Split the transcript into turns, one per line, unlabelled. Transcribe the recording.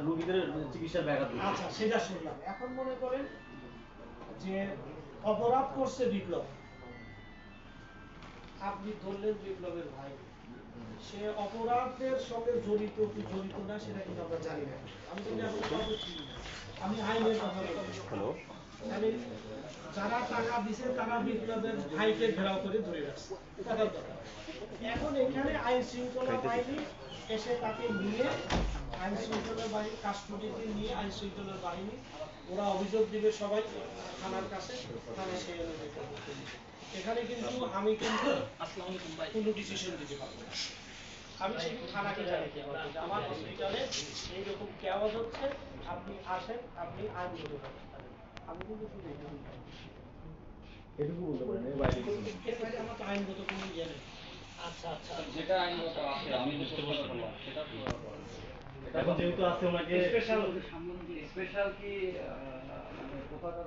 রোগীদের চিকিৎসার ব্যাঘাত ঘটছে।
আচ্ছা, সেটা শুনলাম। এখন মনে করেন যে অপরাধ করছে বিপ্লব, আপনি ধরলেন বিপ্লবের ভাই, সে অপরাধের সঙ্গে জড়িত কি জড়িত না সেটা কিন্তু আমরা জানি না। আমি কিন্তু এখন কাউকে চিনি না, আমি আইনের কথা বলছি।
হ্যালো,
আমি যারা টাকা দিছে তারা বিপ্লবের ভাইকে ঘেরাও করে ধরে রাখছে, কথার কথা। এখন এখানে আইন শৃঙ্খলা বাহিনী এসে তাকে নিয়ে, আইন শৃঙ্খলা বাহিনী কাস্টডিতে নিয়ে আইন শৃঙ্খলা বাহিনী ওরা অভিযোগ দিবে সবাই থানার কাছে, থানা সেই অনুযায়ী করবে। এখানে কিন্তু আমি কিন্তু কোনো ডিসিশন দিতে পারবো না। আমি শুধু থানাকে জানাতে পারবো যে আমার হসপিটালে এইরকম কেওয়াজ হচ্ছে, আপনি আসেন, আপনি আইন ধরে পাবেন। আমি কিন্তু শুধু এটুকুই পারবো।
এটুকু বলতে পারেন, এর বাইরে কিছু না।
এর বাইরে আমার তো আইনগত কোনো ইয়ে নেই। আচ্ছা আচ্ছা,
যেটা আইনগত আছে আমি বুঝতে পারলাম সেটা
এখন যেহেতু আছে ওনাকে
স্পেশাল
স্পেশাল কি মানে কোথাকার